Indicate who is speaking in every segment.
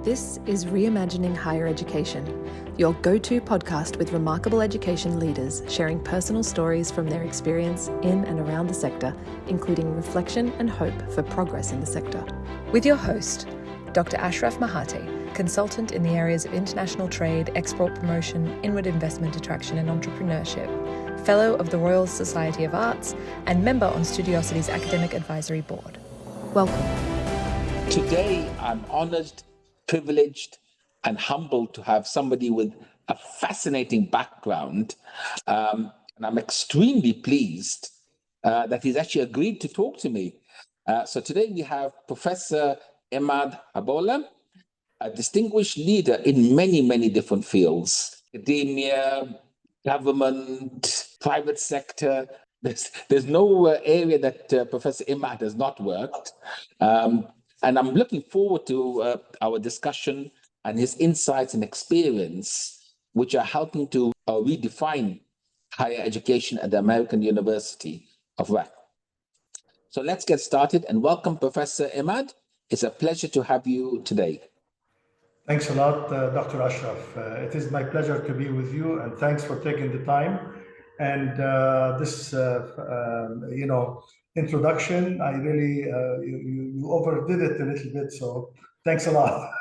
Speaker 1: This is Reimagining Higher Education, your go-to podcast with remarkable education leaders sharing personal stories from their experience in and around the sector, including reflection and hope for progress in the sector. With your host, Dr. Ashraf Mahate, consultant in the areas of international trade, export promotion, inward investment attraction and entrepreneurship, Fellow of the Royal Society of Arts, and member on Studiosity's Academic Advisory Board. Welcome.
Speaker 2: Today, I'm honored, privileged, and humbled to have somebody with a fascinating background. And I'm extremely pleased that he's actually agreed to talk to me. So today we have Professor Imad Hoballah, a distinguished leader in many, many different fields: academia, government, private sector. There's no area that Professor Imad has not worked. And I'm looking forward to our discussion and his insights and experience, which are helping to redefine higher education at the American University of AURAK. So let's get started and welcome Professor Imad. It's a pleasure to have you today.
Speaker 3: Thanks a lot, Dr. Ashraf. It is my pleasure to be with you, and thanks for taking the time. And this, introduction, I really, you overdid it a little bit, so thanks a lot.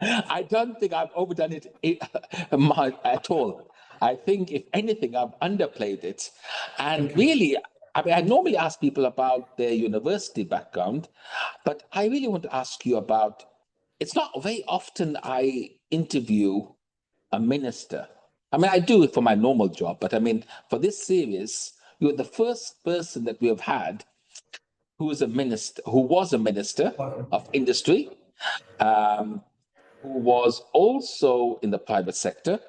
Speaker 2: I don't think I've overdone it at all. I think, if anything, I've underplayed it. And really, I normally ask people about their university background, but I really want to ask you about, it's not very often I interview a minister. I do it for my normal job, but for this series, you're the first person that we have had who was a minister of industry, who was also in the private sector,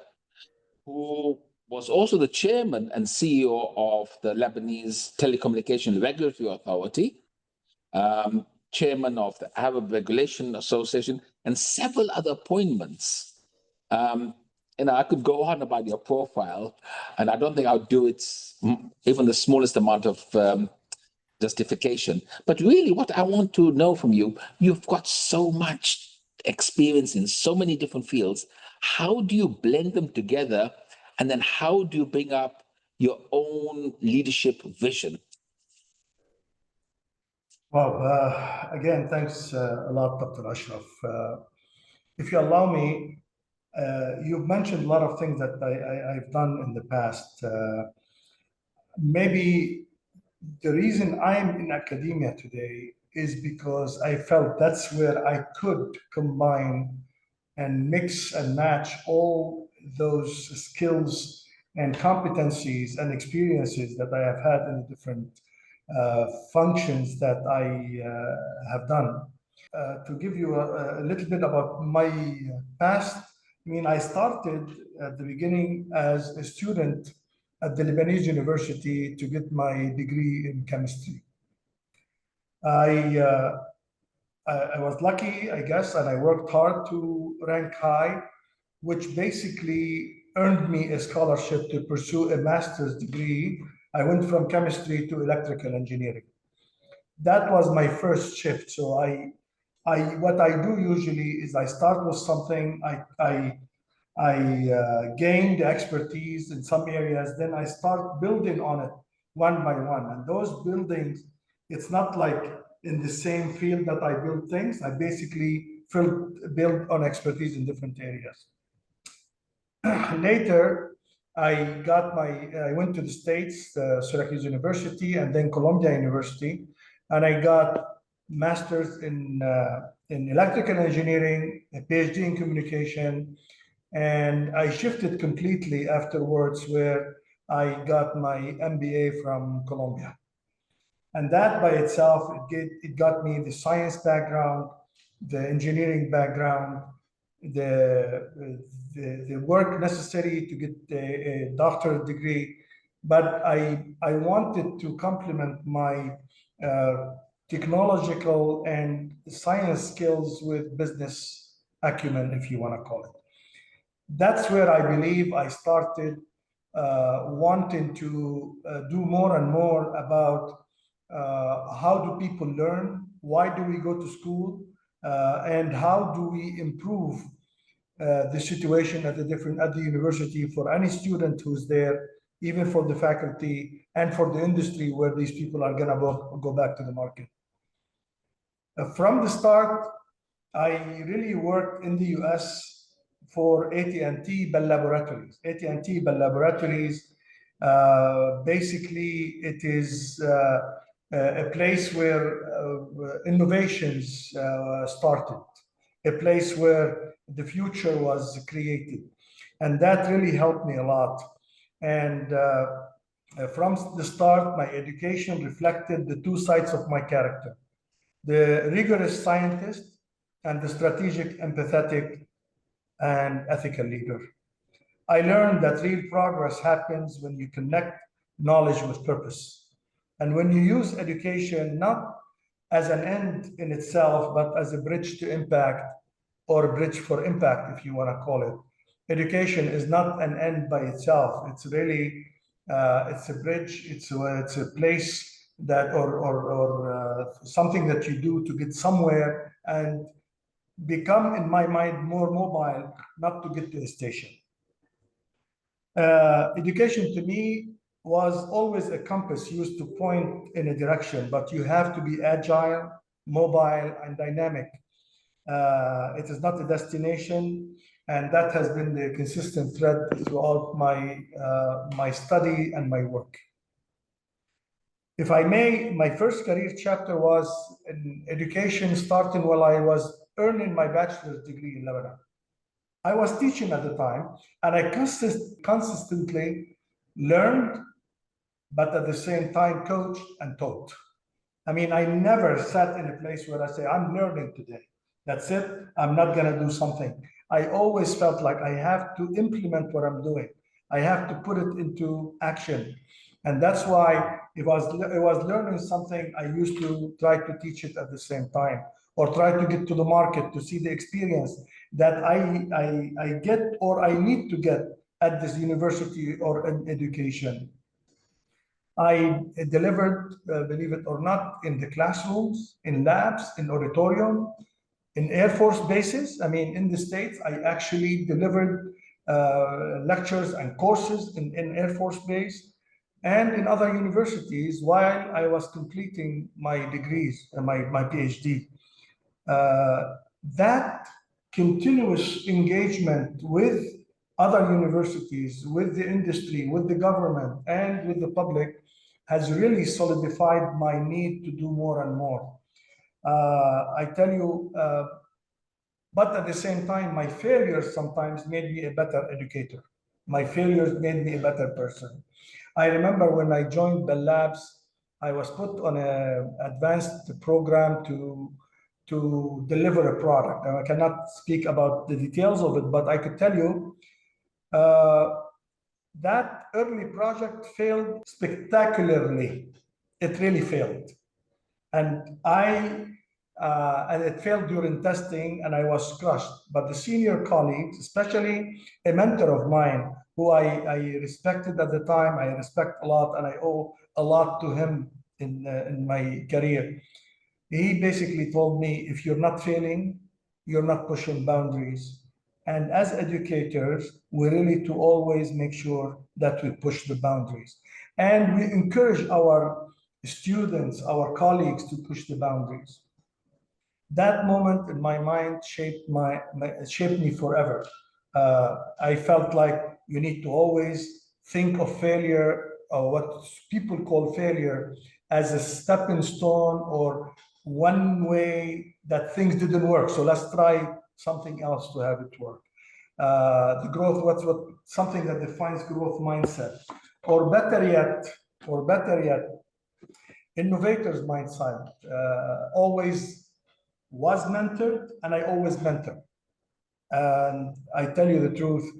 Speaker 2: who was also the chairman and CEO of the Lebanese Telecommunication Regulatory Authority, chairman of the Arab Regulation Association, and several other appointments. I could go on about your profile, and I don't think I'll do it even the smallest amount of justification. But really, what I want to know from you, you've got so much experience in so many different fields. How do you blend them together? And then how do you bring up your own leadership vision?
Speaker 3: Well, again, thanks a lot, Dr. Ashraf. If you allow me, you've mentioned a lot of things that I've done in the past. Maybe the reason I'm in academia today is because I felt that's where I could combine and mix and match all those skills and competencies and experiences that I have had in different functions that I have done. To give you a little bit about my past, I started at the beginning as a student at the Lebanese University to get my degree in chemistry. I was lucky, I guess, and I worked hard to rank high, which basically earned me a scholarship to pursue a master's degree. I went from chemistry to electrical engineering. That was my first shift. So what I do usually is I start with something, I gain the expertise in some areas, then I start building on it one by one. And those buildings, it's not like in the same field that I build things. I basically build on expertise in different areas. Later, I went to the States, Syracuse University, and then Columbia University, and I got master's in electrical engineering, a PhD in communication, and I shifted completely afterwards, where I got my MBA from Columbia. And that by itself, it got me the science background, the engineering background, the work necessary to get a doctorate degree. But I wanted to complement my technological and science skills with business acumen, if you want to call it. That's where I believe I started wanting to do more and more about how do people learn, why do we go to school, and how do we improve the situation at the university for any student who's there, even for the faculty and for the industry where these people are gonna go back to the market. From the start, I really worked in the US for AT&T Bell Laboratories. AT&T Bell Laboratories, basically it is a place where innovations started, a place where the future was created. And that really helped me a lot. And from the start, my education reflected the two sides of my character: the rigorous scientist and the strategic, empathetic, and ethical leader. I learned that real progress happens when you connect knowledge with purpose. And when you use education not as an end in itself, but as a bridge to impact, or a bridge for impact, if you want to call it. Education is not an end by itself. It's really, it's a bridge, it's a place that, or something that you do to get somewhere and become, in my mind, more mobile, not to get to the station. Education to me was always a compass used to point in a direction, but you have to be agile, mobile, and dynamic. It is not a destination, and that has been the consistent thread throughout my study and my work. If I may, my first career chapter was in education, starting while I was earning my bachelor's degree in Lebanon. I was teaching at the time, and I consistently learned, but at the same time coached and taught. I mean, I never sat in a place where I say, I'm learning today. That's it. I'm not going to do something. I always felt like I have to implement what I'm doing. I have to put it into action. And that's why if I was learning something, I used to try to teach it at the same time, or try to get to the market to see the experience that I get or I need to get at this university or in education. I delivered, believe it or not, in the classrooms, in labs, in auditorium, in Air Force bases. I mean, in the States, I actually delivered lectures and courses in Air Force Base and in other universities while I was completing my degrees and my PhD. That continuous engagement with other universities, with the industry, with the government, and with the public has really solidified my need to do more and more. I tell you, but at the same time, my failures sometimes made me a better educator. My failures made me a better person. I remember when I joined the labs, I was put on an advanced program to deliver a product. And I cannot speak about the details of it, but I could tell you that early project failed spectacularly. It really failed. And it failed during testing, and I was crushed. But the senior colleagues, especially a mentor of mine, who I respected at the time, I respect a lot, and I owe a lot to him in my career. He basically told me, if you're not failing, you're not pushing boundaries. And as educators, we really to always make sure that we push the boundaries. And we encourage our students, our colleagues to push the boundaries. That moment in my mind shaped me forever. I felt like you need to always think of failure, or what people call failure, as a stepping stone or one way that things didn't work. So let's try something else to have it work. The growth, what something that defines growth mindset, or better yet, innovators mindset. Always was mentored, and I always mentor. And I tell you the truth,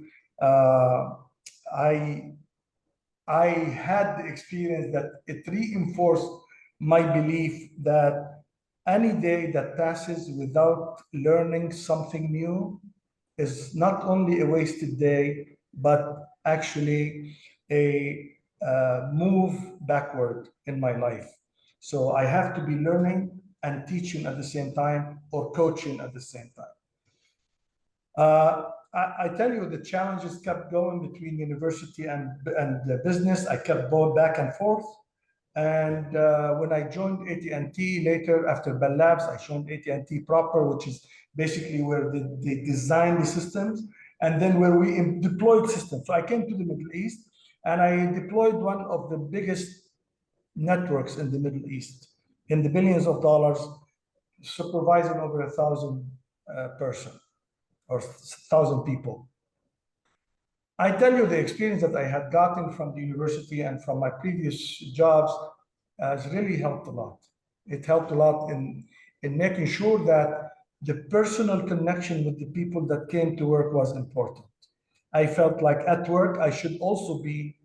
Speaker 3: I had the experience that it reinforced my belief that any day that passes without learning something new is not only a wasted day, but actually a move backward in my life. So I have to be learning and teaching at the same time, or coaching at the same time. I tell you, the challenges kept going between university and the business. I kept going back and forth. And when I joined AT&T later, after Bell Labs, I joined AT&T proper, which is basically where they design the systems and then where we deployed systems. So I came to the Middle East and I deployed one of the biggest networks in the Middle East, in the billions of dollars, supervising over 1,000 person or 1,000 people. I tell you, the experience that I had gotten from the university and from my previous jobs has really helped a lot. It helped a lot in making sure that the personal connection with the people that came to work was important. I felt like at work I should also be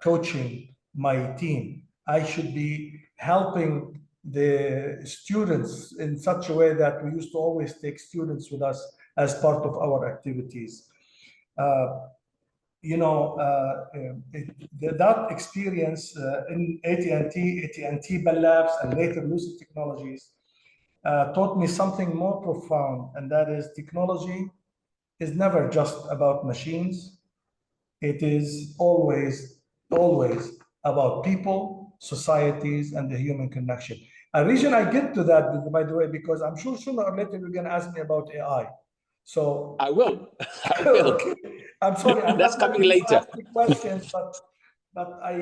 Speaker 3: coaching my team. I should be helping the students in such a way that we used to always take students with us as part of our activities. That experience in AT&T Bell Labs, and later Lucid Technologies taught me something more profound, and that is technology is never just about machines. It is always about people, societies, and the human connection. A reason I get to that, by the way, because I'm sure sooner or later you're going to ask me about AI. So
Speaker 2: I will. I will.
Speaker 3: Okay. I'm sorry. I'm
Speaker 2: That's coming later.
Speaker 3: Questions, but I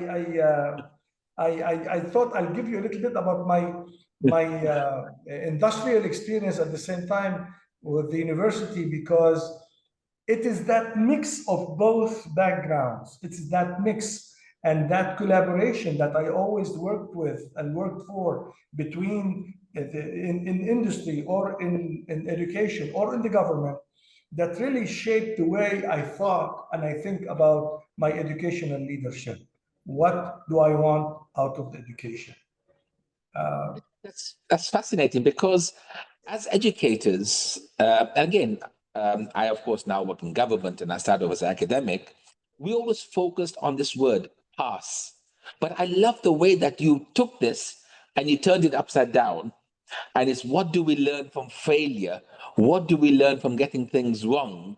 Speaker 3: thought I'll give you a little bit about my industrial experience at the same time with the university, because it is that mix of both backgrounds. It's that mix and that collaboration that I always worked with and worked for between in industry or in education or in the government, that really shaped the way I thought and I think about my educational leadership. What do I want out of the education?
Speaker 2: That's fascinating, because as educators, again, I of course now work in government and I started off as an academic, we always focused on this word, pass. But I love the way that you took this and you turned it upside down. And it's, what do we learn from failure? What do we learn from getting things wrong?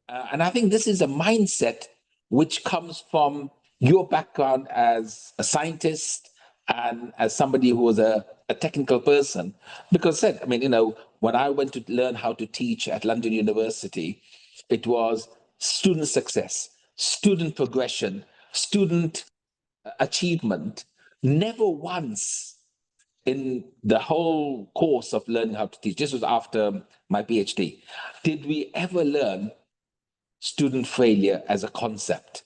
Speaker 2: And I think this is a mindset which comes from your background as a scientist and as somebody who was a technical person. Because I mean, when I went to learn how to teach at London University, it was student success, student progression, student achievement. Never once in the whole course of learning how to teach, this was after my PhD, did we ever learn student failure as a concept,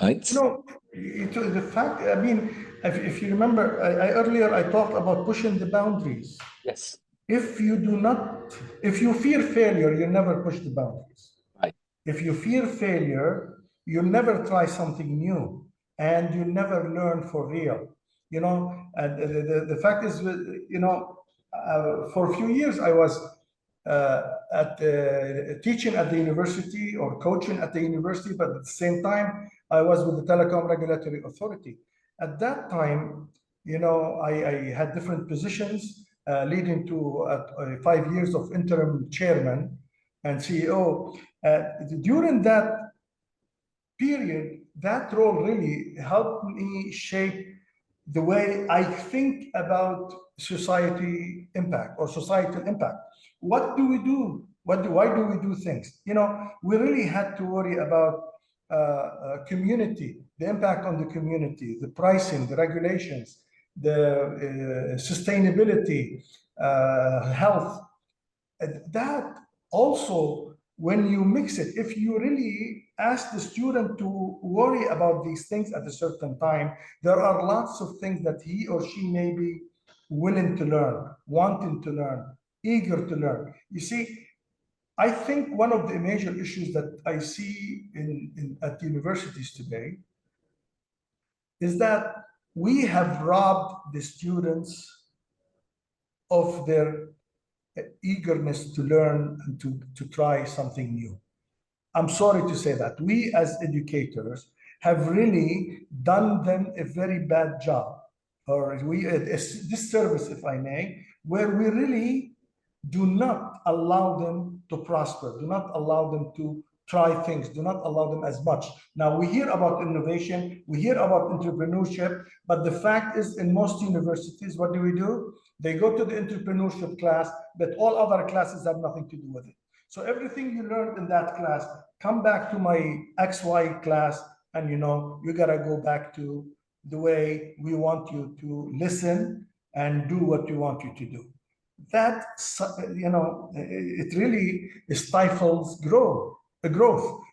Speaker 2: right?
Speaker 3: The fact, I mean, if you remember, earlier I talked about pushing the boundaries.
Speaker 2: Yes.
Speaker 3: If you fear failure, you never push the boundaries.
Speaker 2: Right.
Speaker 3: If you fear failure, you never try something new, and you never learn for real. And the fact is, for a few years I was teaching at the university or coaching at the university, but at the same time I was with the Telecom Regulatory Authority. At that time, I had different positions leading to 5 years of interim chairman and CEO. During that period, that role really helped me shape the way I think about society impact or societal impact. What do we do? Why do we do things? We really had to worry about community, the impact on the community, the pricing, the regulations, the sustainability, health. That also, when you mix it, if you really ask the student to worry about these things at a certain time, there are lots of things that he or she may be willing to learn, wanting to learn, eager to learn. You see, I think one of the major issues that I see at universities today is that we have robbed the students of their eagerness to learn and to try something new. I'm sorry to say that. We as educators have really done them a very bad job, or a disservice, if I may, where we really do not allow them to prosper, do not allow them to try things, do not allow them as much. Now, we hear about innovation, we hear about entrepreneurship, but the fact is, in most universities, what do? They go to the entrepreneurship class, but all other classes have nothing to do with it. So everything you learned in that class, come back to my XY class, and you gotta go back to the way we want you to listen and do what we want you to do. That, it really stifles growth.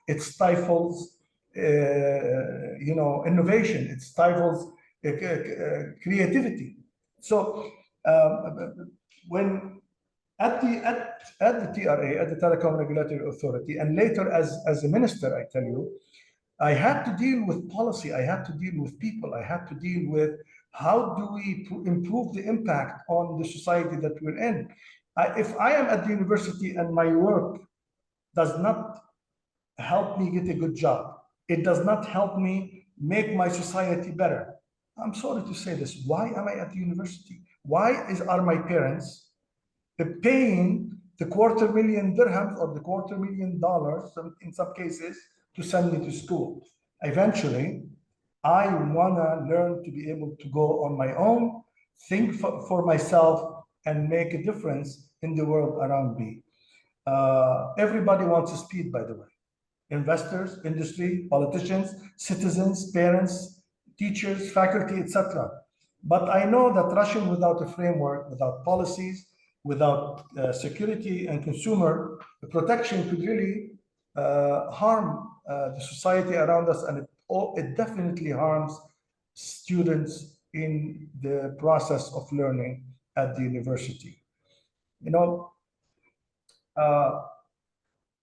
Speaker 3: It stifles, innovation. It stifles creativity. So when at the TRA, at the Telecom Regulatory Authority, and later as a minister, I tell you, I had to deal with policy. I had to deal with people. I had to deal with how do we improve the impact on the society that we're in. If I am at the university and my work does not help me get a good job, it does not help me make my society better, I'm sorry to say this, why am I at the university? Why are my parents paying the $250,000 dirhams or the $250,000 in some cases to send me to school? Eventually, I want to learn to be able to go on my own, think for myself, and make a difference in the world around me. Everybody wants speed, by the way. Investors, industry, politicians, citizens, parents, teachers, faculty, etc. But I know that rushing without a framework, without policies, without security and consumer protection could really harm the society around us, and it definitely harms students in the process of learning at the university.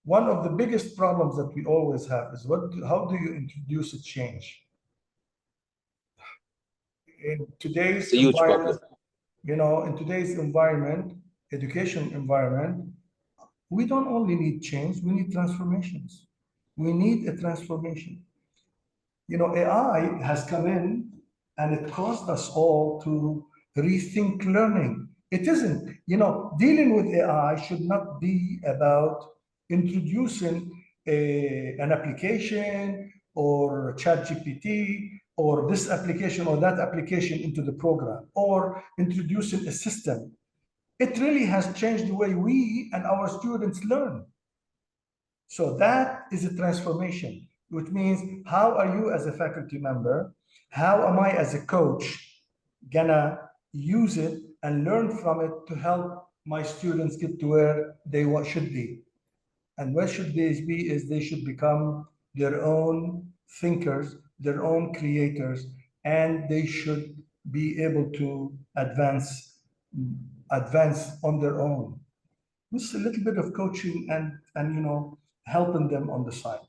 Speaker 3: One of the biggest problems that we always have is how do you introduce a change? In today's environment, education environment, we don't only need change, we need transformations. We need a transformation. AI has come in and it caused us all to rethink learning. It isn't, dealing with AI should not be about introducing an application or ChatGPT or this application or that application into the program, or introducing a system. It really has changed the way we and our students learn. So that is a transformation, which means how are you as a faculty member, how am I as a coach gonna use it and learn from it to help my students get to where they should be? And where should they be is they should become their own thinkers, their own creators, and they should be able to advance on their own. Just a little bit of coaching and helping them on the side.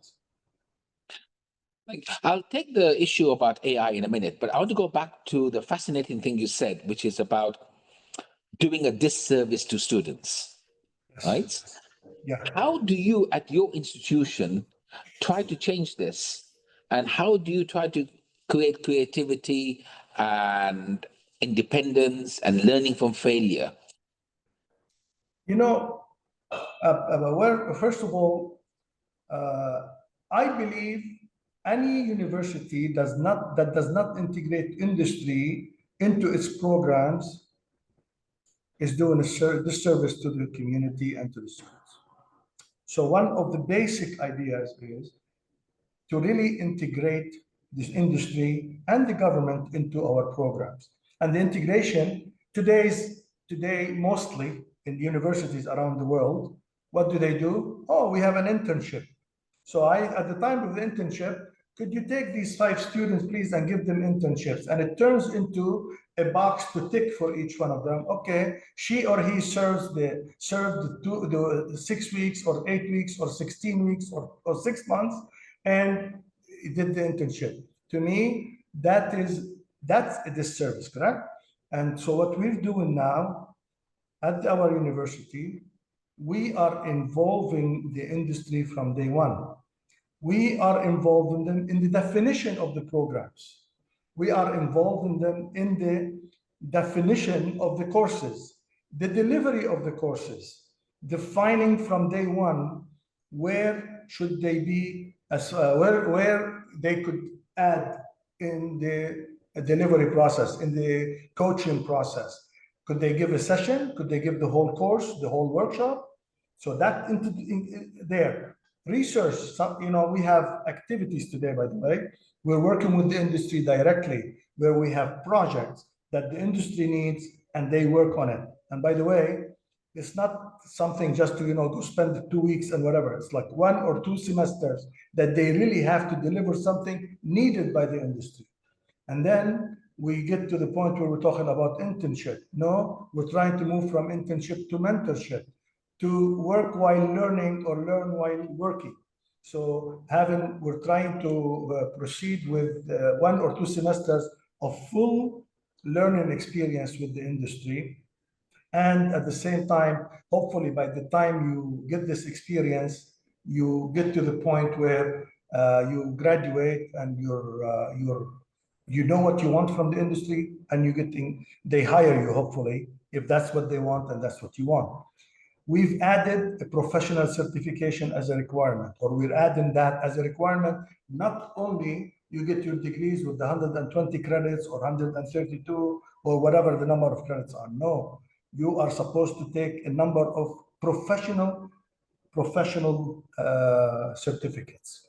Speaker 2: I'll take the issue about AI in a minute, but I want to go back to the fascinating thing you said, which is about doing a disservice to students,
Speaker 3: Yes.
Speaker 2: right?
Speaker 3: Yeah.
Speaker 2: How do you, at your institution, try to change this? And how do you try to create creativity and independence and learning from failure?
Speaker 3: First of all, I believe any university that does not integrate industry into its programs is doing a disservice to the community and to the students. So one of the basic ideas is to really integrate this industry and the government into our programs. And the integration today mostly in universities around the world, what do? Oh, we have an internship. So at the time of the internship, could you take these 5 students, please, and give them internships? And it turns into a box to tick for each one of them. Okay, she or he served the 6 weeks or 8 weeks or 16 weeks or 6 months and did the internship. To me, that's a disservice, correct? And so what we're doing now at our university, we are involving the industry from day one. We are involved in them in the definition of the programs. We are involved in them in the definition of the courses, the delivery of the courses, defining from day one where should they be, where they could add in the delivery process, in the coaching process. Could they give a session? Could they give the whole course, the whole workshop? So that there. Research, we have activities today, by the way. We're working with the industry directly, where we have projects that the industry needs and they work on it. And by the way, it's not something just to, to spend 2 weeks and whatever. It's like 1 or 2 semesters that they really have to deliver something needed by the industry. And then we get to the point where we're talking about internship. No, we're trying to move from internship to mentorship, to work while learning or learn while working. So we're trying to proceed with 1 or 2 semesters of full learning experience with the industry. And at the same time, hopefully by the time you get this experience, you get to the point where you graduate and you know what you want from the industry, and they hire you, hopefully, if that's what they want and that's what you want. We've added a professional certification as a requirement, or we're adding that as a requirement. Not only you get your degrees with the 120 credits or 132 or whatever the number of credits are. No, you are supposed to take a number of professional certificates.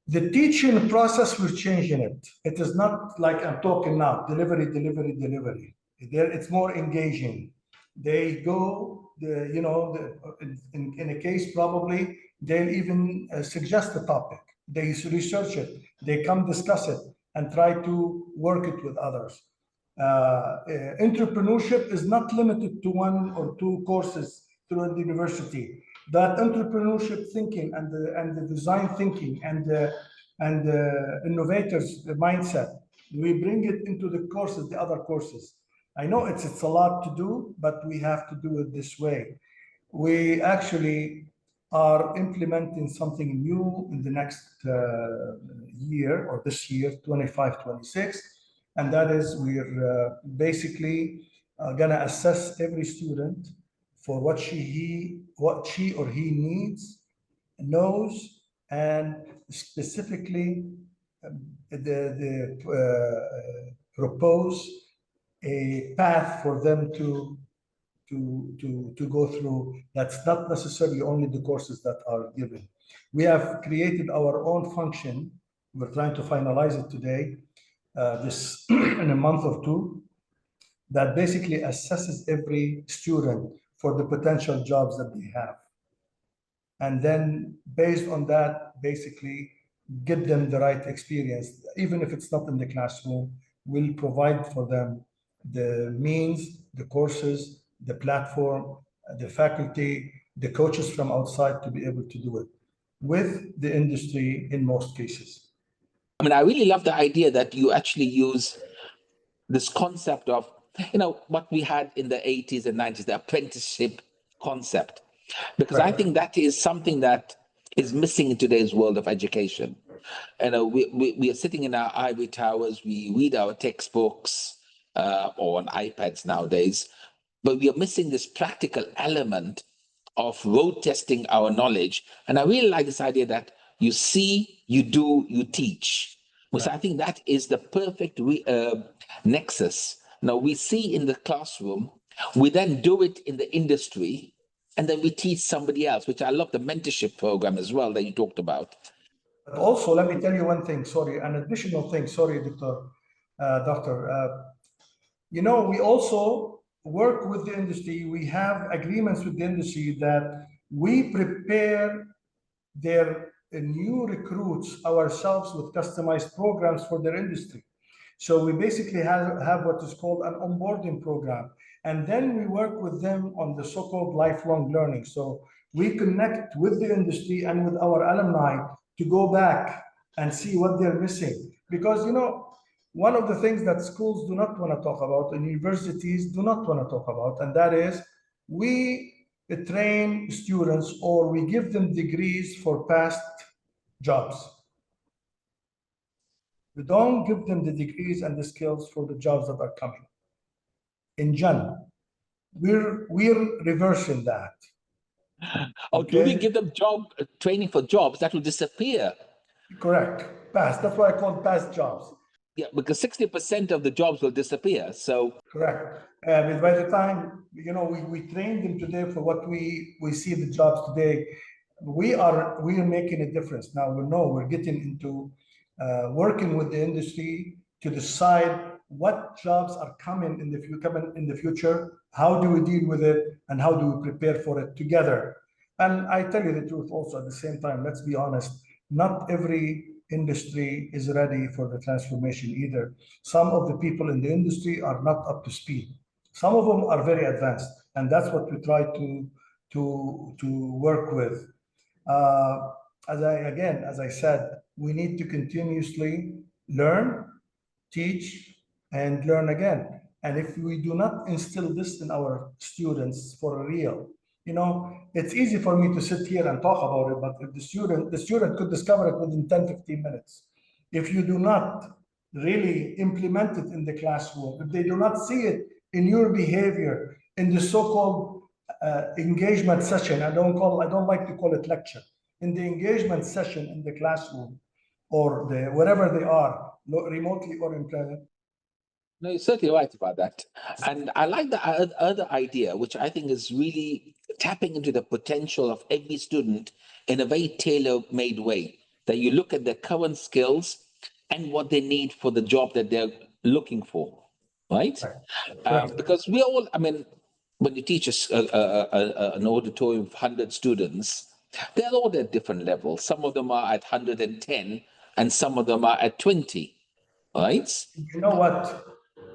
Speaker 3: The teaching process, we're changing it. It is not like I'm talking now, delivery. It's more engaging. They go, in a case probably, they'll even suggest a topic. They research it. They come discuss it and try to work it with others. Entrepreneurship is not limited to 1 or 2 courses through the university. That entrepreneurship thinking and the design thinking and the innovators, the mindset, we bring it into the courses, the other courses. I know it's a lot to do, but we have to do it this way. We actually are implementing something new in the next year, or this year, 25-26, and that is we're basically going to assess every student for what she or he needs, knows, and specifically propose a path for them to go through. That's not necessarily only the courses that are given. We have created our own function. We're trying to finalize it today, this in a month or 2, that basically assesses every student for the potential jobs that they have. And then based on that, basically get them the right experience. Even if it's not in the classroom, we'll provide for them the means, the courses, the platform, the faculty, the coaches from outside to be able to do it with the industry in most cases.
Speaker 2: I mean, I really love the idea that you actually use this concept of, what we had in the 80s and 90s, the apprenticeship concept, because right. I think that is something that is missing in today's world of education. We are sitting in our ivory towers, we read our textbooks or on iPads nowadays, but we are missing this practical element of road testing our knowledge. And I really like this idea that you see, you do, you teach. Right. So I think that is the perfect nexus. Now we see in the classroom, we then do it in the industry, and then we teach somebody else, which I love the mentorship program as well that you talked about.
Speaker 3: But also, let me tell you one thing, an additional thing, Doctor. We also work with the industry. We have agreements with the industry that we prepare their new recruits ourselves with customized programs for their industry. So we basically have what is called an onboarding program. And then we work with them on the so-called lifelong learning. So we connect with the industry and with our alumni to go back and see what they're missing. Because, one of the things that schools do not want to talk about and universities do not want to talk about, and that is we train students or we give them degrees for past jobs. We don't give them the degrees and the skills for the jobs that are coming. In general, we're reversing that.
Speaker 2: Or do we give them job training for jobs that will disappear?
Speaker 3: Correct. Past. That's why I call past jobs.
Speaker 2: Yeah, because 60% of the jobs will disappear. So
Speaker 3: correct. But by the time we train them today for what we see the jobs today, we are making a difference. Now we know we're getting into working with the industry to decide what jobs are coming in the future, how do we deal with it, and how do we prepare for it together. And I tell you the truth also at the same time, let's be honest, not every industry is ready for the transformation either. Some of the people in the industry are not up to speed. Some of them are very advanced, and that's what we try to work with. As I said, we need to continuously learn, teach, and learn again. And if we do not instill this in our students for real, it's easy for me to sit here and talk about it, but if the student could discover it within 10, 15 minutes. If you do not really implement it in the classroom, if they do not see it in your behavior, in the so-called engagement session, I don't like to call it lecture, in the engagement session in the classroom, or wherever they are, remotely or in present.
Speaker 2: no, you're certainly right about that. And I like the other idea, which I think is really tapping into the potential of every student in a very tailor-made way, that you look at their current skills and what they need for the job that they're looking for, right? Because we all, I mean, when you teach an auditorium of 100 students, they're all at different levels. Some of them are at 110 and some of them are at 20, right?
Speaker 3: You know what?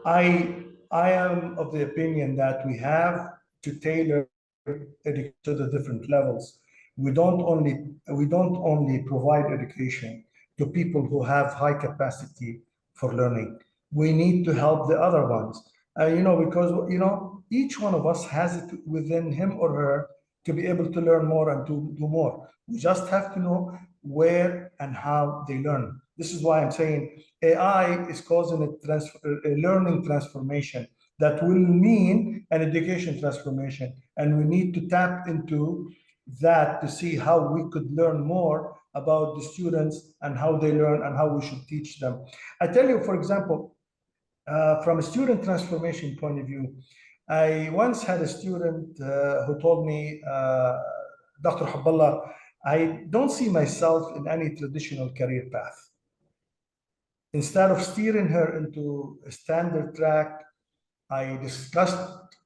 Speaker 3: I am of the opinion that we have to tailor education to the different levels. We don't only provide education to people who have high capacity for learning. We need to help the other ones. Because each one of us has it within him or her to be able to learn more and to do more. We just have to know where and how they learn. This is why I'm saying AI is causing a learning transformation that will mean an education transformation. And we need to tap into that to see how we could learn more about the students and how they learn and how we should teach them. I tell you, for example, from a student transformation point of view, I once had a student who told me, Dr. Hoballah, I don't see myself in any traditional career path. Instead of steering her into a standard track, I discussed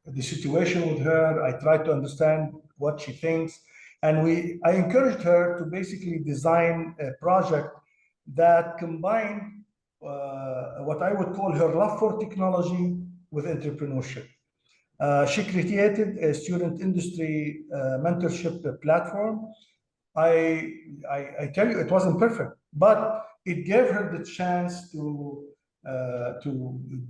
Speaker 3: the situation with her. I tried to understand what she thinks. And I encouraged her to basically design a project that combined what I would call her love for technology with entrepreneurship. She created a student industry mentorship platform. I tell you, it wasn't perfect, but it gave her the chance to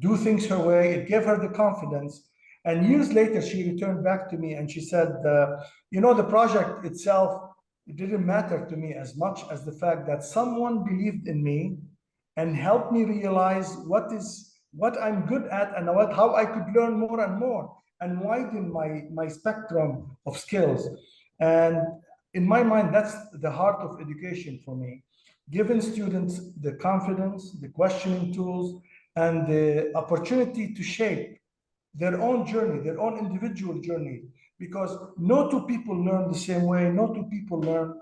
Speaker 3: do things her way. It gave her the confidence. And years later, she returned back to me and she said, the project itself, it didn't matter to me as much as the fact that someone believed in me and helped me realize what I'm good at and how I could learn more and more and widen my spectrum of skills. And in my mind, that's the heart of education for me, giving students the confidence, the questioning tools, and the opportunity to shape their own journey, their own individual journey, because no two people learn the same way, no two people learn,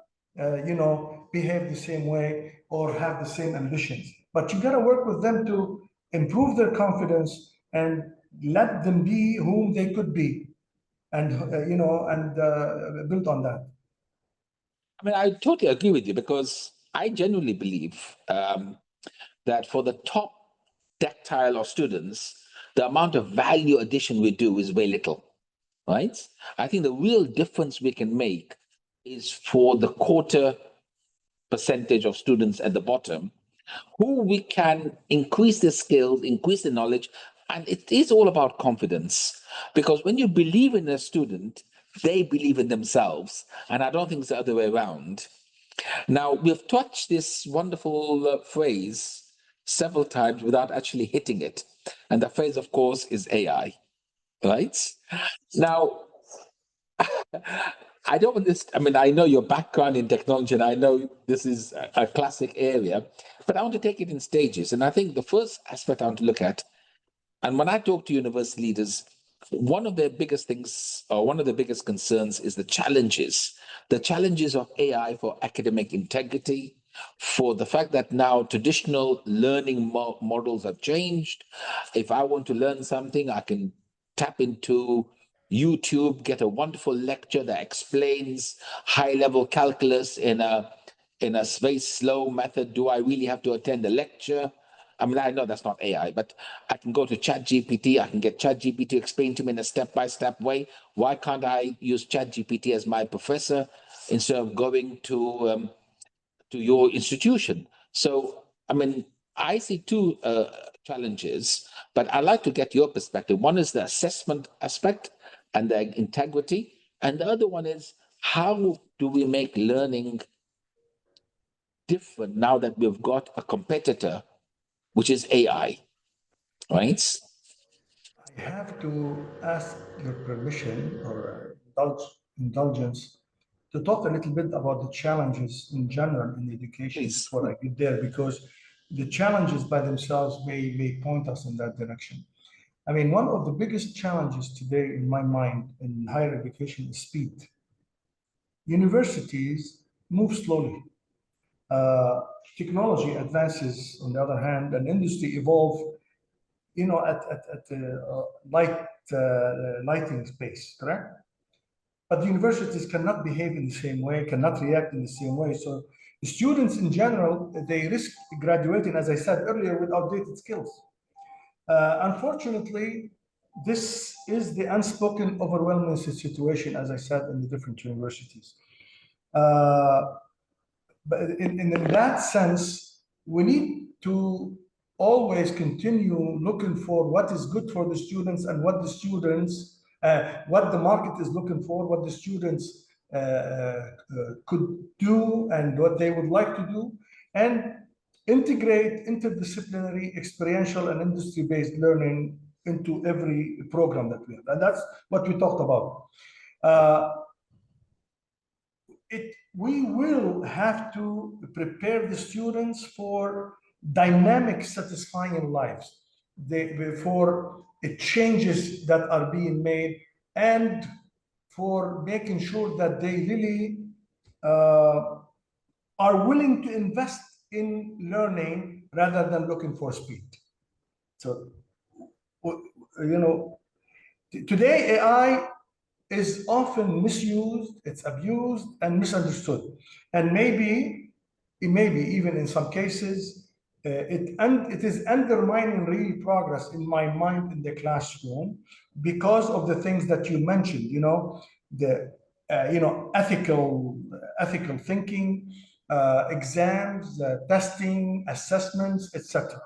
Speaker 3: behave the same way or have the same ambitions. But you got to work with them to improve their confidence and let them be whom they could be, and build on that.
Speaker 2: I mean, I totally agree with you because I genuinely believe that for the top decile of students, the amount of value addition we do is very little, right? I think the real difference we can make is for the quarter percentage of students at the bottom, who we can increase their skills, increase their knowledge, and it is all about confidence. Because when you believe in a student, they believe in themselves, and I don't think it's the other way around. Now, we've touched this wonderful phrase several times without actually hitting it. And the phrase, of course, is AI, right? Now, I don't understand. I mean, I know your background in technology, and I know this is a classic area, but I want to take it in stages. And I think the first aspect I want to look at, and when I talk to university leaders, one of their biggest things, or one of the biggest concerns, is the challenges of AI for academic integrity, for the fact that now traditional learning models have changed. If I want to learn something, I can tap into YouTube, get a wonderful lecture that explains high-level calculus in a very slow method. Do I really have to attend a lecture? I mean, I know that's not AI, but I can go to ChatGPT. I can get ChatGPT to explain to me in a step-by-step way. Why can't I use ChatGPT as my professor instead of going to your institution? So, I mean, I see two challenges, but I'd like to get your perspective. One is the assessment aspect and the integrity, and the other one is how do we make learning different now that we've got a competitor, which is AI, right?
Speaker 3: I have to ask your permission or indulgence to talk a little bit about the challenges in general in education
Speaker 2: Please.
Speaker 3: before I get there, because the challenges by themselves may point us in that direction. I mean, one of the biggest challenges today in my mind in higher education is speed. Universities move slowly. Uh, Technology advances, on the other hand, and industry evolve, at lighting space, correct? But the universities cannot behave in the same way, cannot react in the same way. So the students in general, they risk graduating, as I said earlier, with outdated skills. Unfortunately, this is the unspoken overwhelming situation, as I said, in the different universities. Uh, but in that sense, we need to always continue looking for what is good for the students and what the market is looking for, what the students could do and what they would like to do, and integrate interdisciplinary, experiential, and industry-based learning into every program that we have. And that's what we talked about. We will have to prepare the students for dynamic, satisfying lives, for changes that are being made, and for making sure that they really are willing to invest in learning rather than looking for speed. So, today AI is often misused, it's abused and misunderstood. And maybe even in some cases, it is undermining real progress in my mind in the classroom because of the things that you mentioned, the ethical thinking, exams, testing, assessments, etc.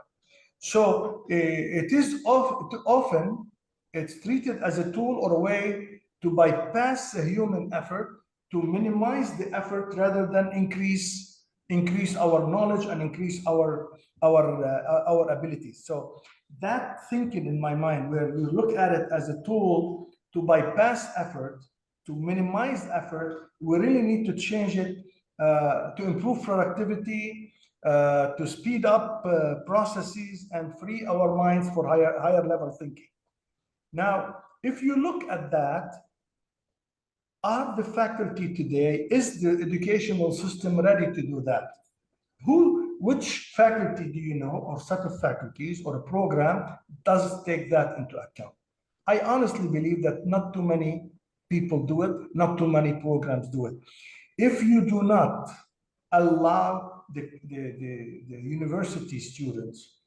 Speaker 3: So it is often it's treated as a tool or a way to bypass a human effort, to minimize the effort rather than increase our knowledge and increase our abilities. So that thinking in my mind, where we look at it as a tool to bypass effort, to minimize effort, we really need to change it to improve productivity, to speed up processes and free our minds for higher level thinking. Now, if you look at that, are the faculty today, is the educational system ready to do that? Which faculty do you know, or set of faculties, or a program does take that into account? I honestly believe that not too many people do it, not too many programs do it. If you do not allow the university students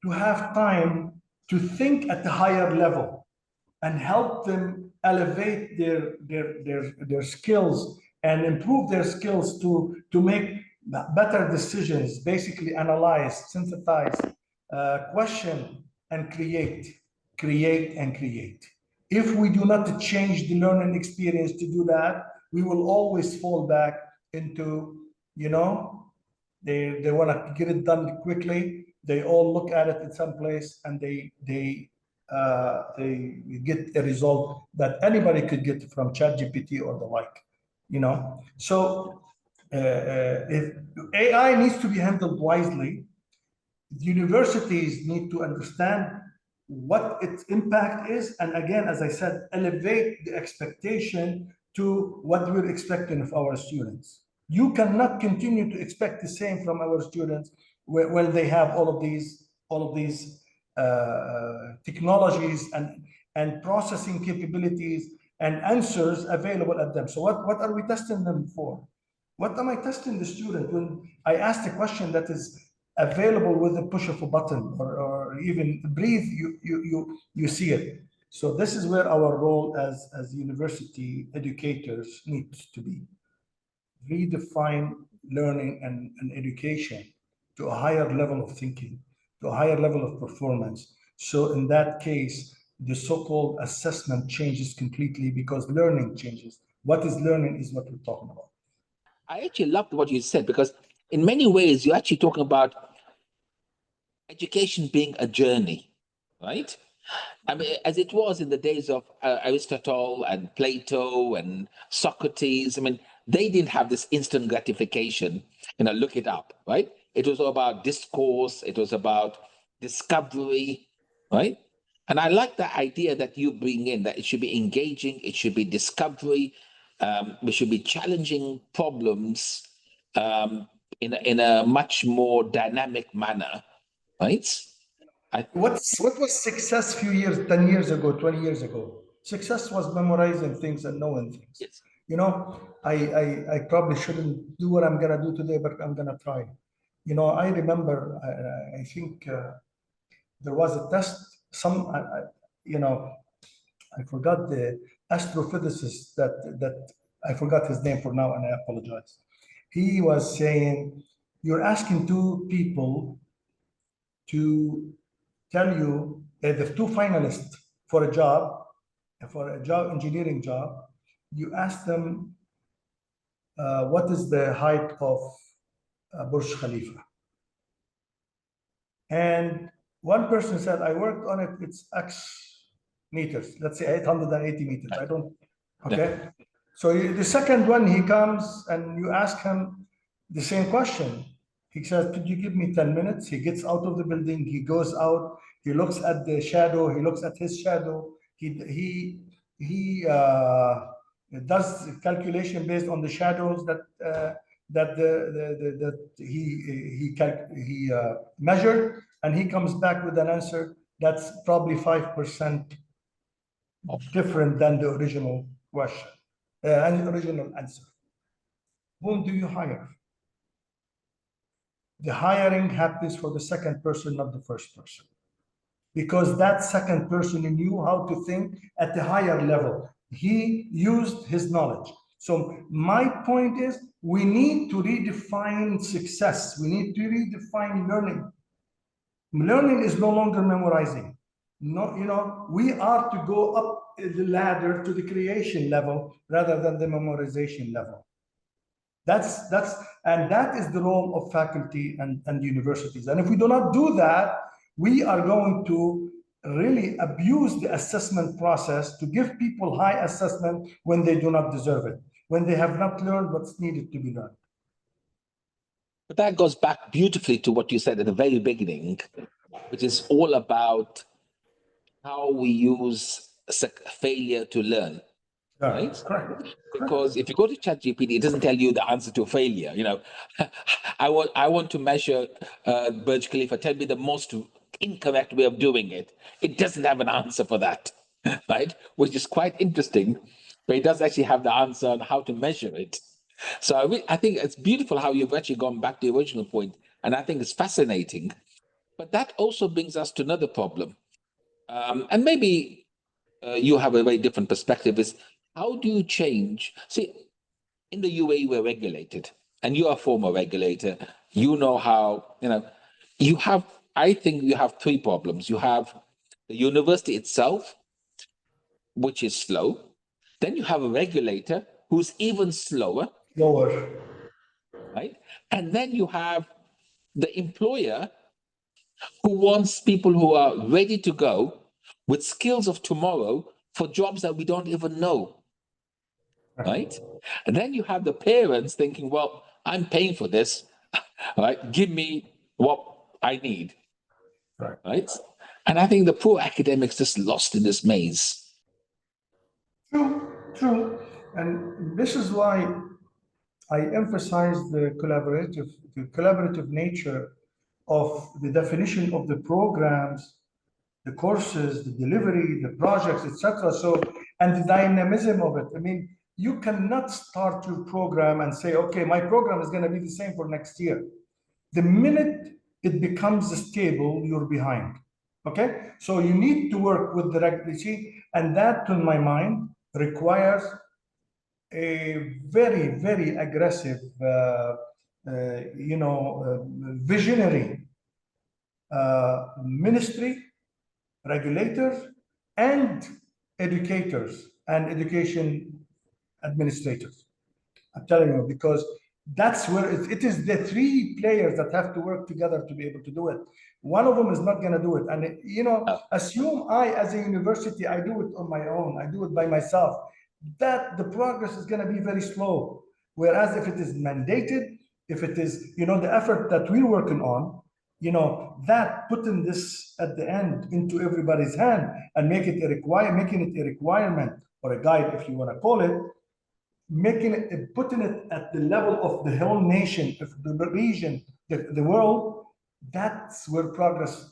Speaker 3: to have time to think at the higher level and help them elevate their skills and improve their skills to make better decisions, basically analyze, synthesize, question, and create. If we do not change the learning experience to do that, we will always fall back into you know, they want to get it done quickly. They all look at it in some place and they get a result that anybody could get from ChatGPT or the like, you know. So if AI needs to be handled wisely, universities need to understand what its impact is, and again, as I said, elevate the expectation to what we're expecting of our students. You cannot continue to expect the same from our students when they have all of these technologies and processing capabilities and answers available at them. So what are we testing them for? What am I testing the student when I ask a question that is available with the push of a button, or even breathe, you see it. So this is where our role as university educators needs to be. Redefine learning and education to a higher level of thinking, to a higher level of performance. So in that case, the so-called assessment changes completely because learning changes. What is learning is what we're talking about.
Speaker 2: I actually loved what you said, because in many ways you're actually talking about education being a journey, right? I mean, as it was in the days of Aristotle and Plato and Socrates. I mean, they didn't have this instant gratification, look it up, right? It was all about discourse, it was about discovery, right? And I like the idea that you bring in, that it should be engaging, it should be discovery, we should be challenging problems in a much more dynamic manner, right?
Speaker 3: What was success few years, 10 years ago, 20 years ago? Success was memorizing things and knowing things.
Speaker 2: Yes.
Speaker 3: You know, I probably shouldn't do what I'm gonna do today, but I'm gonna try. You know, I remember, I think there was a test, I forgot the astrophysicist that I forgot his name for now, and I apologize. He was saying, you're asking two people to tell you the two finalists for a job, engineering job. You ask them what is the height of Burj Khalifa, and one person said, I worked on it, it's X meters, let's say 880 meters. I don't, okay. Yeah. So the second one, he comes and you ask him the same question. He says, could you give me 10 minutes? He gets out of the building, he goes out, he looks at the shadow, he looks at his shadow, he does calculation based on the shadows that he measured, and he comes back with an answer that's probably 5% different than the original question and original answer. Whom do you hire? The hiring happens for the second person, not the first person, because that second person knew how to think at a higher level. He used his knowledge. So my point is, we need to redefine success. We need to redefine learning. Learning is no longer memorizing. No, we are to go up the ladder to the creation level rather than the memorization level. That is the role of faculty and universities. And if we do not do that, we are going to really abuse the assessment process to give people high assessment when they do not deserve it, when they have not learned what's needed to be learned.
Speaker 2: But that goes back beautifully to what you said at the very beginning, which is all about how we use failure to learn. Right?
Speaker 3: Correct.
Speaker 2: Because if you go to ChatGPT, it doesn't tell you the answer to failure. I want to measure Burj Khalifa. Tell me the most incorrect way of doing it. It doesn't have an answer for that, right? Which is quite interesting, but it does actually have the answer on how to measure it. So I think it's beautiful how you've actually gone back to the original point, and I think it's fascinating. But that also brings us to another problem, and maybe you have a very different perspective. Is how do you change? See, in the UAE, we're regulated, and you are a former regulator. You know how, you have, I think you have three problems. You have the university itself, which is slow. Then you have a regulator who's even slower.
Speaker 3: Lower.
Speaker 2: right? And then you have the employer who wants people who are ready to go with skills of tomorrow for jobs that we don't even know, right? And then you have the parents thinking, well, I'm paying for this, right? Give me what I need, right? And I think the poor academics just lost in this maze.
Speaker 3: True, true. And this is why I emphasize the collaborative nature of the definition of the programs, the courses, the delivery, the projects, etc. So, and the dynamism of it. I mean, you cannot start your program and say, okay, my program is going to be the same for next year. The minute it becomes stable, you're behind. Okay, so you need to work with the regularity, and that, to my mind, requires a very, very aggressive, visionary ministry, regulators, and educators and education administrators. I'm telling you, because that's where it is the three players that have to work together to be able to do it. One of them is not going to do it. And, assume I, as a university, I do it on my own, I do it by myself, that the progress is going to be very slow. Whereas if it is mandated, if it is, the effort that we're working on, that putting this at the end into everybody's hand and making it a requirement or a guide, if you want to call it, putting it at the level of the whole nation, of the region, the world, that's where progress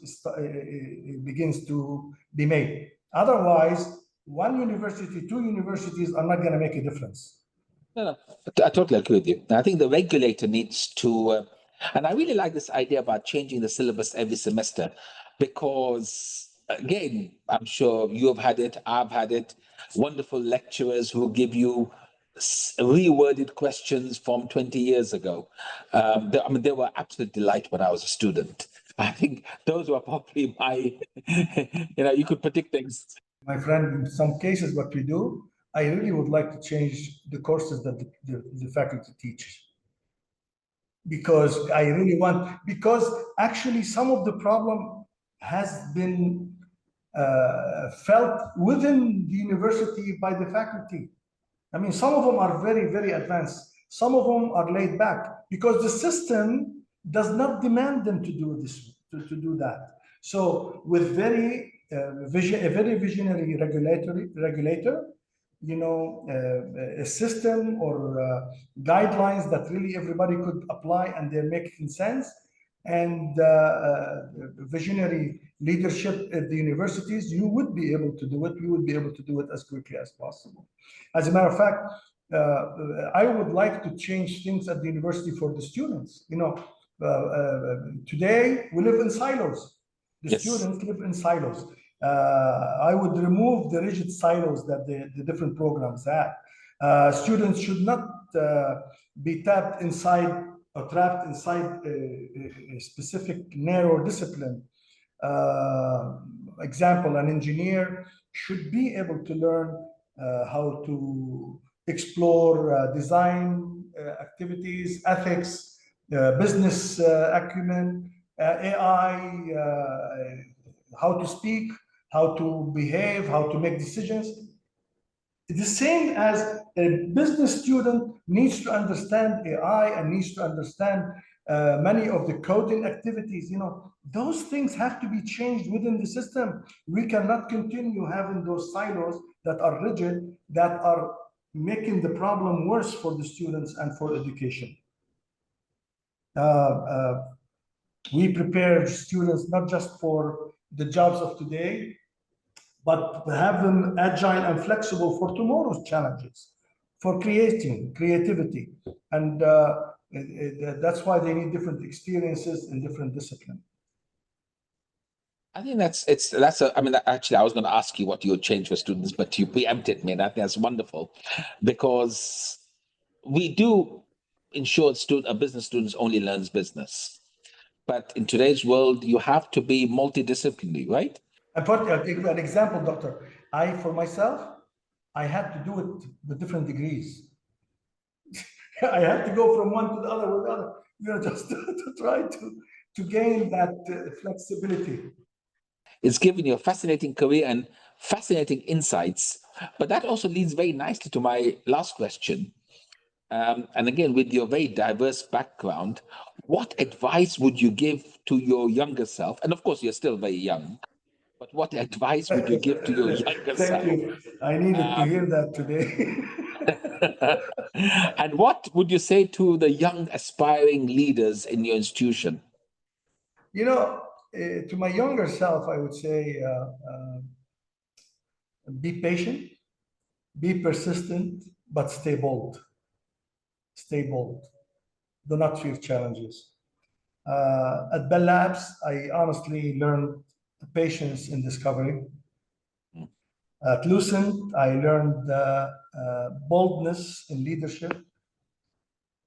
Speaker 3: begins to be made. Otherwise, one university, two universities are not going to make a difference.
Speaker 2: No, I totally agree with you. I think the regulator needs to, and I really like this idea about changing the syllabus every semester, because again, I'm sure you have had it, I've had it, wonderful lecturers who give you reworded questions from 20 years ago. They were absolute delight when I was a student. I think those were probably my, you could predict things.
Speaker 3: My friend, in some cases, what we do, I really would like to change the courses that the faculty teaches. Because I really want, because actually some of the problem has been felt within the university by the faculty. I mean, some of them are very, very advanced. Some of them are laid back because the system does not demand them to do this, to do that. So with a very visionary regulator, a system or guidelines that really everybody could apply and they're making sense, and visionary leadership at the universities, you would be able to do it. We would be able to do it as quickly as possible. As a matter of fact, I would like to change things at the university for the students. Today we live in silos. The students live in silos. I would remove the rigid silos that the different programs have. Students should not be tapped inside or trapped inside a specific narrow discipline. Example, an engineer should be able to learn how to explore design activities, ethics, business acumen, AI, how to speak, how to behave, how to make decisions. The same as a business student needs to understand AI and needs to understand many of the coding activities. Those things have to be changed within the system. We cannot continue having those silos that are rigid, that are making the problem worse for the students and for education. We prepare students not just for the jobs of today, but have them agile and flexible for tomorrow's challenges, for creativity. And that's why they need different experiences in different disciplines.
Speaker 2: I think actually, I was going to ask you what you would change for students, but you preempted me, and I think that's wonderful, because we do ensure business students only learns business. But in today's world, you have to be multidisciplinary, right?
Speaker 3: I'll take an example, doctor. For myself, I had to do it with different degrees. I had to go from one to the other with the other, just to try to gain that flexibility.
Speaker 2: It's given you a fascinating career and fascinating insights. But that also leads very nicely to my last question. And again, with your very diverse background, what advice would you give to your younger self? And of course, you're still very young, but what advice would you give to your younger
Speaker 3: Thank
Speaker 2: self?
Speaker 3: you. I needed to hear that today.
Speaker 2: And what would you say to the young aspiring leaders in your institution?
Speaker 3: To my younger self, I would say, be patient, be persistent, but stay bold. Stay bold. Do not fear challenges. At Bell Labs, I honestly learned patience in discovery. At Lucent, I learned boldness in leadership.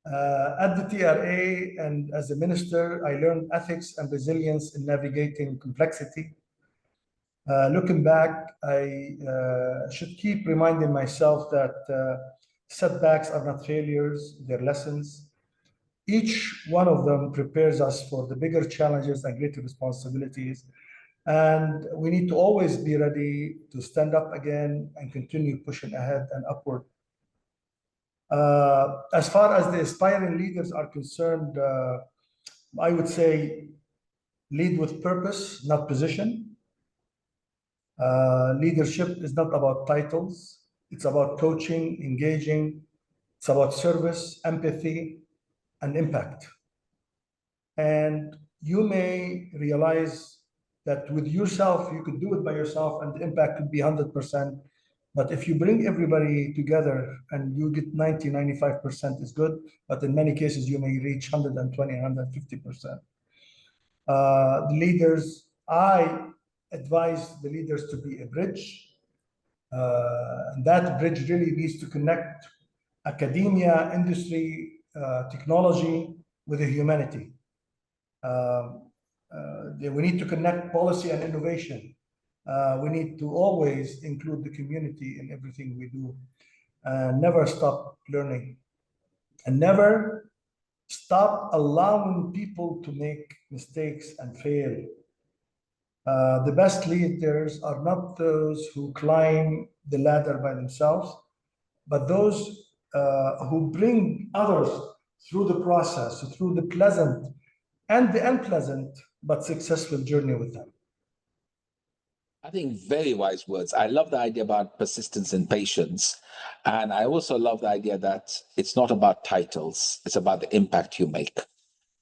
Speaker 3: At the TRA and as a minister, I learned ethics and resilience in navigating complexity. Looking back, I should keep reminding myself that setbacks are not failures, they're lessons. Each one of them prepares us for the bigger challenges and greater responsibilities. And we need to always be ready to stand up again and continue pushing ahead and upward. As far as the aspiring leaders are concerned, I would say lead with purpose, not position. Leadership is not about titles. It's about coaching, engaging. It's about service, empathy, and impact. And you may realize that with yourself, you could do it by yourself and the impact could be 100%. But if you bring everybody together and you get 90, 95% is good, but in many cases, you may reach 120, 150%. The leaders, I advise the leaders to be a bridge. And that bridge really needs to connect academia, industry, technology with the humanity. We need to connect policy and innovation. We need to always include the community in everything we do. Never stop learning. And never stop allowing people to make mistakes and fail. The best leaders are not those who climb the ladder by themselves, but those who bring others through the process, through the pleasant and the unpleasant, but successful journey with them.
Speaker 2: I think very wise words. I love the idea about persistence and patience. And I also love the idea that it's not about titles, it's about the impact you make.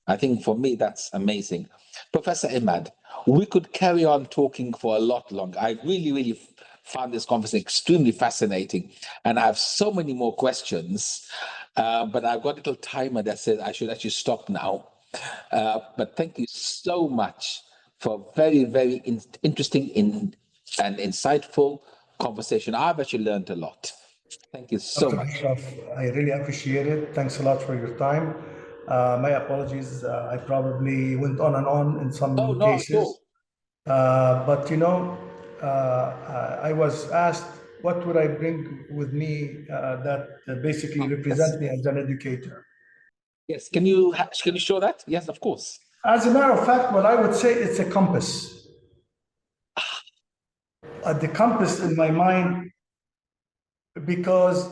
Speaker 2: I think for me, that's amazing. Professor Imad, we could carry on talking for a lot longer. I really found this conversation extremely fascinating. And I have so many more questions, but I've got a little timer that says I should actually stop now. But thank you so much for very interesting and insightful conversation. I've actually learned a lot. Thank you so much.
Speaker 3: Ashraf, I really appreciate it. Thanks a lot for your time. My apologies. I probably went on and on in some cases. But I was asked what would I bring with me that basically represent me as an educator.
Speaker 2: Yes, can you show that? Yes, of course.
Speaker 3: As a matter of fact, what I would say, it's a compass. The compass in my mind, because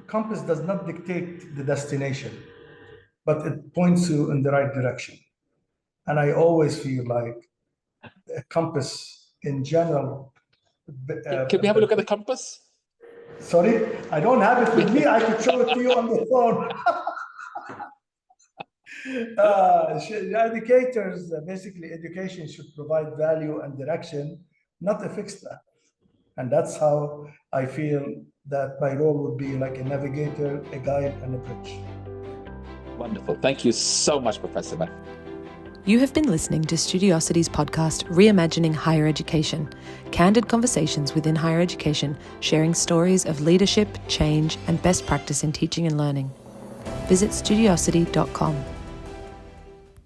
Speaker 3: compass does not dictate the destination, but it points you in the right direction. And I always feel like a compass in general.
Speaker 2: Can we have a look at the compass?
Speaker 3: Sorry, I don't have it with me. I could show it to you on the phone. Educators, basically, education should provide value and direction, not a fixed path. And that's how I feel that my role would be like a navigator, a guide, and a bridge.
Speaker 2: Wonderful. Thank you so much, Professor Mahate.
Speaker 1: You have been listening to Studiosity's podcast, Reimagining Higher Education, candid conversations within higher education, sharing stories of leadership, change, and best practice in teaching and learning. Visit studiosity.com.